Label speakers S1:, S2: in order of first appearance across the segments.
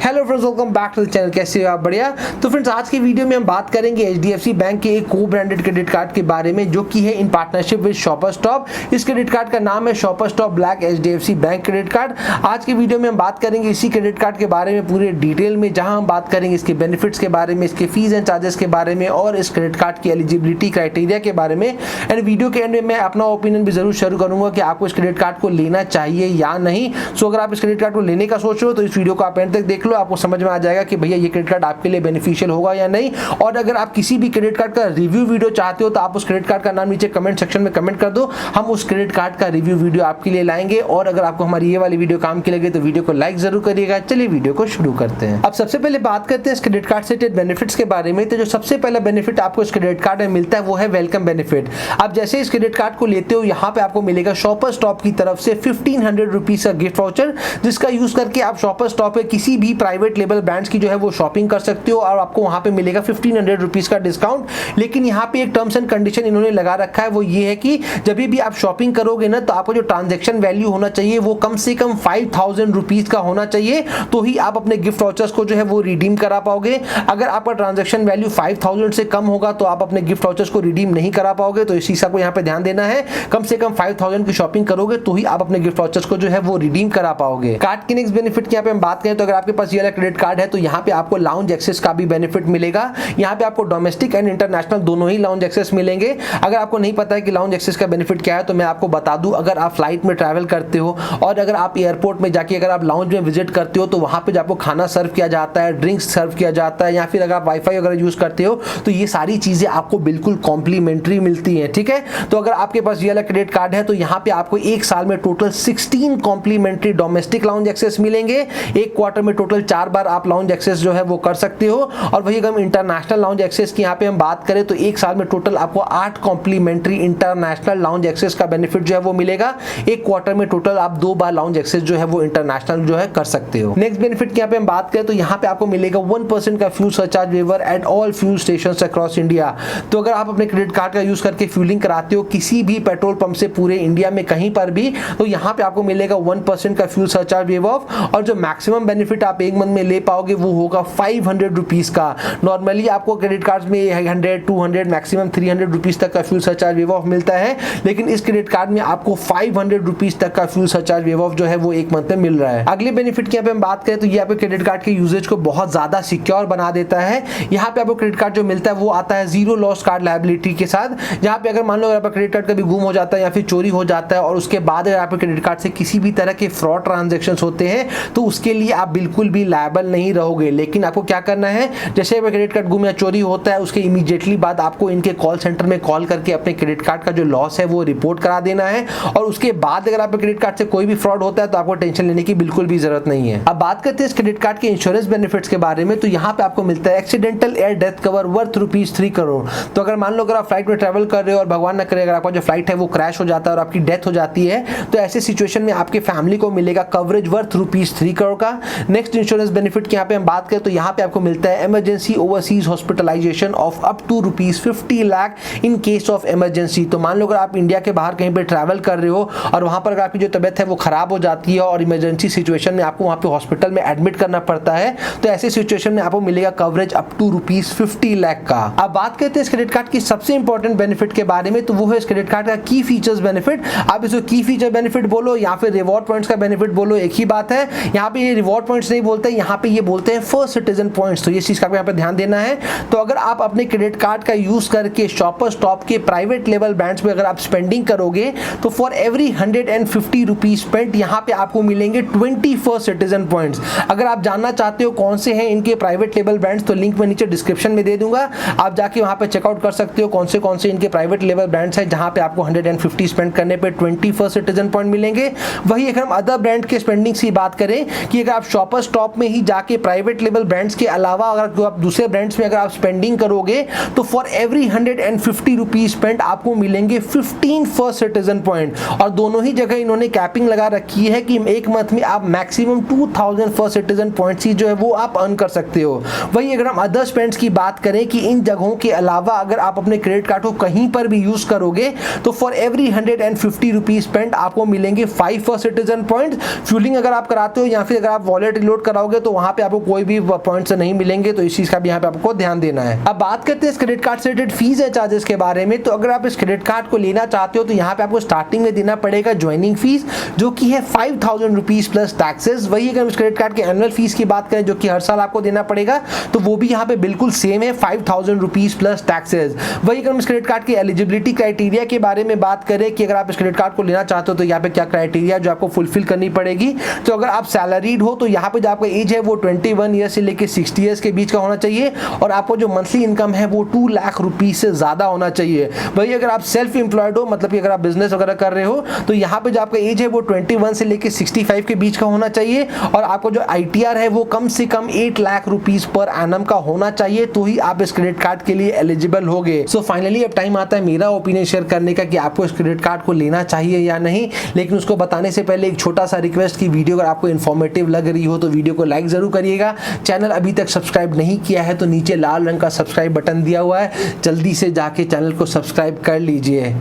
S1: Hello friends, welcome back to the channel. कैसे हो आप? बढ़िया। तो फ्रेंड्स, आज की वीडियो में हम बात करेंगे HDFC बैंक के एक को ब्रांडेड क्रेडिट कार्ड के बारे में, जो कि है in partnership with shopper stop. इस क्रेडिट कार्ड का नाम है shopper stop black HDFC bank credit card. आज की वीडियो में हम बात करेंगे इसी क्रेडिट कार्ड के बारे में पूरे डिटेल में, जहां हम बात करेंगे इसके बेनिफिट्स के बारे में, इसके फीस एंड चार्जेस के बारे में और इस क्रेडिट कार्ड की एलिजिबिलिटी क्राइटेरिया के बारे में। एंड वीडियो के एंड में मैं अपना ओपिनियन भी जरूर शेयर करूंगा कि आपको इस क्रेडिट कार्ड को लेना चाहिए या नहीं। सो अगर आप इस क्रेडिट कार्ड को लेने का सोच रहे हो तो इस वीडियो को आप एंड तक देख लो, आपको समझ में आ जाएगा कि भैया ये क्रेडिट कार्ड आपके लिए बेनिफिशियल होगा या नहीं। और अगर आप किसी भी क्रेडिट कार्ड का रिव्यू वीडियो चाहते हो तो आप उस क्रेडिट कार्ड का नाम नीचे कमेंट सेक्शन में कमेंट कर दो, हम उस क्रेडिट कार्ड का रिव्यू वीडियो आपके लिए लाएंगे। और अगर आपको हमारी ये वाली वीडियो काम की लगे तो वीडियो को लाइक जरूर करिएगा। चलिए वीडियो को शुरू करते हैं। अब सबसे पहले बात करते हैं इस क्रेडिट कार्ड से बेनिफिट्स के बारे में। तो जो सबसे पहला बेनिफिट आपको इस क्रेडिट कार्ड में मिलता है वो है वेलकम बेनिफिट। आप जैसे इस क्रेडिट कार्ड को लेते हो, यहाँ पे आपको मिलेगा शॉपर स्टॉप की तरफ से 1500 रुपीज का गिफ्ट वाउचर, जिसका यूज करके आप शॉपर स्टॉप पे किसी भी प्राइवेट लेबल ब्रांड्स की जो है वो शॉपिंग कर सकते हो और आपको वहां पे मिलेगा 1500 रुपीज का डिस्काउंट। लेकिन यहाँ पे एक टर्म्स एंड कंडीशन इन्होंने लगा रखा है, वो ये है कि जब भी आप शॉपिंग करोगे ना, तो आपको जो ट्रांजैक्शन वैल्यू होना चाहिए वो कम से कम 5000 रुपीज का होना चाहिए, तो ही आप अपने गिफ्ट वाउचर्स को जो है वो रिडीम करा पाओगे। अगर आपका ट्रांजैक्शन वैल्यू 5000 से कम होगा तो आप अपने गिफ्ट वाउचर्स को रिडीम नहीं करा पाओगे। तो इस चीज को यहाँ पे ध्यान देना है, कम से कम 5000 की शॉपिंग करोगे तो ही आप अपने गिफ्ट वाउचर्स को जो है वो रिडीम करा पाओगे। कार्ड के नेक्स्ट बेनिफिट की यहाँ पे हम बात करें तो अगर आपके पास ये वाला क्रेडिट कार्ड है तो यहाँ पे आपको लाउंज एक्सेस का भी बेनिफिट मिलेगा। यहाँ पे आपको डोमेस्टिक एंड इंटरनेशनल दोनों ही लाउंज एक्सेस मिलेंगे। अगर आपको नहीं पता है कि लाउंज एक्सेस का बेनिफिट क्या है तो मैं आपको बता दूं, अगर आप फ्लाइट में ट्रैवल करते हो और अगर आप एयरपोर्ट में जाके अगर आप लाउंज में विजिट करते हो तो वहां पे आपको खाना सर्व किया जाता है, ड्रिंक्स सर्व किया जाता है, या फिर अगर आप वाईफाई वगैरह यूज करते हो तो ये सारी चीजें आपको बिल्कुल कॉम्प्लीमेंट्री मिलती है। ठीक है, तो अगर आपके पास ये वाला क्रेडिट कार्ड है तो यहाँ पे आपको एक साल में total 16 complimentary domestic lounge access मिलेंगे। एक क्वार्टर में टोटल 4 बार आप लाउंज एक्सेस जो है वो कर सकते हो। और वही अगर हम इंटरनेशनल लाउंज एक्सेस की यहाँ पे हम बात करें तो एक साल में टोटल आपको 8 कॉम्प्लीमेंट्री इंटरनेशनल लाउंज एक्सेस का बेनिफिट जो है वो मिलेगा। एक क्वार्टर में टोटल आप 2 बार लाउंज एक्सेस जो है वो इंटरनेशनल जो है कर सकते हो। नेक्स्ट बेनिफिट की यहाँ पे हम बात करें तो यहाँ पे आपको मिलेगा 1% का fuel surcharge waiver at all fuel stations across India. तो अगर आप अपने क्रेडिट कार्ड का यूज करके फ्यूलिंग कराते हो किसी भी पेट्रोल पंप से पूरे इंडिया में कहीं पर भी, तो यहाँ पे आपको मिलेगा 1% का फ्यूल सरचार्ज वेव ऑफ। और जो मैक्सिमम बेनिफिट आप एक मंथ में ले पाओगे वो होगा 500 रुपीज का। नॉर्मली आपको क्रेडिट कार्ड में 100, 200, मैक्सिमम 300 रुपीज तक का फ्यूल सरचार्ज वेव ऑफ मिलता है, लेकिन इस क्रेडिट कार्ड में आपको 500 रुपीज तक का फ्यूल सरचार्ज वेव ऑफ जो है वो एक मंथ में मिल रहा है। अगले बेनिफिट की यहाँ पे हम बात करें तो ये आपके क्रेडिट कार्ड के यूजेज को बहुत ज्यादा सिक्योर बना देता है। यहाँ पे आपको क्रेडिट कार्ड जो मिलता है वो आता है जीरो लॉस कार्ड लायबिलिटी के साथ। यहाँ पे अगर मान लो अगर आपका क्रेडिट कार्ड कभी गुम हो जाता है या फिर चोरी हो जाता है और उसके बाद अगर आपके क्रेडिट कार्ड से किसी भी तरह के फ्रॉड ट्रांजैक्शंस होते हैं तो उसके लिए आप बिल्कुल भी लायबल नहीं रहोगे। लेकिन आपको क्या करना है, जैसे क्रेडिट कार्ड गुम या चोरी होता है उसके इमीडिएटली बाद आपको इनके कॉल सेंटर में कॉल करके अपने क्रेडिट कार्ड का जो लॉस है वो रिपोर्ट करा देना है। और उसके बाद अगर आपके क्रेडिट कार्ड से कोई भी फ्रॉड होता है तो आपको टेंशन लेने की बिल्कुल भी जरूरत नहीं है। अब बात करते हैं इस क्रेडिट कार्ड के इंश्योरेंस बेनिफिट्स के बारे में। तो यहाँ पे आपको मिलता है accidental air death cover worth ₹3 crore. तो अगर मान लो अगर आप फ्लाइट में ट्रैवल कर रहे हो और भगवान न करे अगर आपका जो फ्लाइट है वो क्रैश हो जाता है और आपकी डेथ हो जाती है तो ऐसे सिचुएशन में आपके फैमिली को मिलेगा कवरेज वर्थ ₹3 करोड़ का। नेक्स्ट इंश्योरेंस बेनिफिट की यहाँ पे हम बात करें तो यहाँ पे आपको मिलता है emergency overseas hospitalisation of up to ₹50 lakh in case of emergency. तो मान लो अगर आप इंडिया के बाहर कहीं पे ट्रैवल कर रहे हो और वहां पर अगर आपकी जो तबियत है वो खराब हो जाती है और इमरजेंसी सिचुएशन में आपको वहां पे हॉस्पिटल में एडमिट करना पड़ता है तो ऐसे सिचुएशन में आपको मिलेगा कवरेज अप टू ₹50 लाख का। अब बात करते हैं इस क्रेडिट कार्ड की सबसे इंपॉर्टेंट बेनिफिट के बारे में, तो वो है इस क्रेडिट कार्ड का की फीचर्स बेनिफिट। आप इसको की फीचर बेनिफिट बोलो या फिर रिवॉर्ड पॉइंट्स का बेनिफिट बोलो, एक ही बात है। यहाँ पे ये रिवॉर्ड पॉइंट्स नहीं बोलते, यहाँ पे ये बोलते हैं फर्स्ट सिटीजन पॉइंट्स। तो ये चीज का यहाँ पे ध्यान देना है। तो अगर आप अपने क्रेडिट कार्ड का यूज करके शॉपर स्टॉप के प्राइवेट लेवल ब्रांड्स पे अगर आप स्पेंडिंग करोगे तो फॉर एवरी 150 रुपीज स्पेंट यहाँ पे आपको मिलेंगे 20 फर्स्ट सिटीजन पॉइंट्स। अगर आप जानना चाहते हो कौन से हैं इनके प्राइवेट लेवल ब्रांड्स तो लिंक मैं नीचे डिस्क्रिप्शन में दे दूंगा, आप जाके वहां पे चेकआउट कर सकते हो कौन से इनके प्राइवेट लेवल ब्रांड्स हैं जहां पे आपको 150 स्पेंड करने पे 20 फर्स्ट सिटीजन पॉइंट मिलेंगे। वही अगर हम अदर ब्रांड के स्पेंडिंग की बात करें कि अगर आप शॉपर स्टॉप में ही जाके प्राइवेट लेवल ब्रांड्स के अलावा अगर आप दूसरे ब्रांड्स में अगर आप स्पेंडिंग करोगे तो फॉर एवरी 150 रुपीज स्पेंड आपको मिलेंगे 15 फर्स्ट सिटीजन पॉइंट। और दोनों ही जगह इन्होंने कैपिंग लगा रखी है कि एक मंथ में आप मैक्सिमम 2000 फर्स्ट सिटीजन पॉइंट्स ही जो है वो आप अर्न कर सकते हो। वही अगर हम अदर स्पेंड्स की बात करें कि इन जगहों के अलावा अगर आप अपने क्रेडिट कार्ड को कहीं पर भी यूज करोगे तो फॉर एवरी 150 रुपीज स्पेंड आपको मिलेंगे 5 फर्स्ट सिटीजन पॉइंट। फ्यूलिंग अगर आप कराते हो या फिर अगर आप वॉलेट रिलोड कराओगे तो वहां पे आपको कोई भी पॉइंट्स नहीं मिलेंगे, तो इस चीज का भी यहाँ पे आपको ध्यान देना है। अब बात करते हैं इस क्रेडिट कार्ड से रिलेटेड फीस एंड चार्जेस के बारे में। तो अगर आप इस क्रेडिट कार्ड को लेना चाहते हो तो यहाँ पे आपको स्टार्टिंग में देना पड़ेगा ज्वाइनिंग फीस, जो कि है 5000 रुपीज प्लस टैक्सेस। वही अगर इस क्रेडिट कार्ड के एनुअल फीस की बात करें, जो कि हर साल आपको देना पड़ेगा, तो वो भी यहाँ पे बिल्कुल सेम है, 5000 रुपीज प्लस टैक्सेस। वही अगर हम इस क्रेडिट कार्ड की एलिजिबिलिटी क्राइटेरिया के बारे में बात करें कि अगर आप इस क्रेडिट कार्ड को लेना चाहते हो तो यहाँ पे क्या क्राइटेरिया जो आपको फुलफिल करनी पड़ेगी। तो अगर आप सैलरीड हो तो यहाँ पे जो आपका एज है वो 21 ईयर से लेकर 60 ईयर्स के बीच का होना चाहिए, और आपको जो मंथली इनकम है वो 2 लाख रुपीज से ज्यादा होना चाहिए। वही अगर आप सेल्फ एम्प्लॉयड हो, मतलब कि अगर आप बिजनेस वगैरह कर रहे हो, तो यहाँ पे जो आपका एज है वो 21 से लेकर 65 के बीच का होना चाहिए, और आपको जो ITR है वो कम से कम 8 लाख रुपीज पर एनम का होना चाहिए, तो ही आप इस क्रेडिट कार्ड के लिए एलिजिबल होगे। सो फाइनली अब टाइम आता है मेरा ओपिनियन शेयर करने का कि आपको इस क्रेडिट कार्ड को लेना चाहिए या नहीं। लेकिन उसको बताने से पहले एक छोटा सा रिक्वेस्ट की वीडियो अगर आपको इन्फॉर्मेटिव लग रही हो तो वीडियो को लाइक जरूर करिएगा। चैनल अभी तक सब्सक्राइब नहीं किया है तो नीचे लाल रंग का सब्सक्राइब बटन दिया हुआ है, जल्दी से जाके चैनल को सब्सक्राइब कर लीजिए।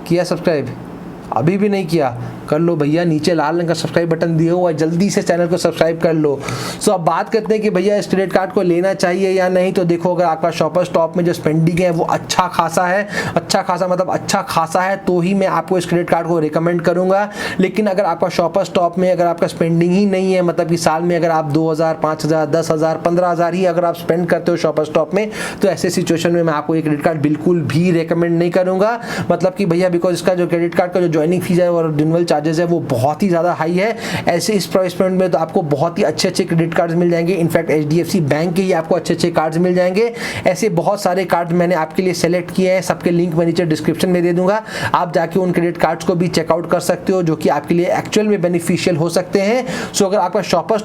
S1: किया सब्सक्राइब? अभी भी नहीं किया? कर लो भैया, नीचे लाल रंग का सब्सक्राइब बटन दिया हुआ है, जल्दी से चैनल को सब्सक्राइब कर लो। सो अब बात करते हैं कि भैया इस क्रेडिट कार्ड को लेना चाहिए या नहीं। तो देखो, अगर आपका शॉपर स्टॉप में जो स्पेंडिंग है वो अच्छा खासा है, अच्छा खासा मतलब अच्छा खासा है, तो ही मैं आपको इस क्रेडिट कार्ड को रिकमेंड करूंगा। लेकिन अगर आपका शॉपर स्टॉप में अगर आपका स्पेंडिंग ही नहीं है, मतलब कि साल में अगर आप 2000, 5000, 10,000, 15,000 ही अगर आप स्पेंड करते हो शॉपर स्टॉप में, तो ऐसे सिचुएशन में मैं आपको ये क्रेडिट कार्ड बिल्कुल भी रिकमेंड नहीं करूंगा। मतलब कि भैया बिकॉज इसका जो क्रेडिट कार्ड का जो ज्वाइनिंग फीस है और रिन्यूअल चार्जेस है वो बहुत ही ज़्यादा हाई है। ऐसे इस प्राइस पॉइंट में तो आपको बहुत ही अच्छे अच्छे क्रेडिट कार्ड्स मिल जाएंगे। इनफैक्ट HDFC बैंक के ही आपको अच्छे अच्छे कार्ड्स मिल जाएंगे। ऐसे बहुत सारे कार्ड मैंने आपके लिए सेलेक्ट किए हैं, सबके लिंक मैं नीचे डिस्क्रिप्शन में दे दूंगा। आप जाके उन क्रेडिट कार्ड्स को भी चेकआउट कर सकते हो, जो कि आपके लिए एक्चुअल में बेनिफिशियल हो सकते हैं। सो अगर आपका शॉपर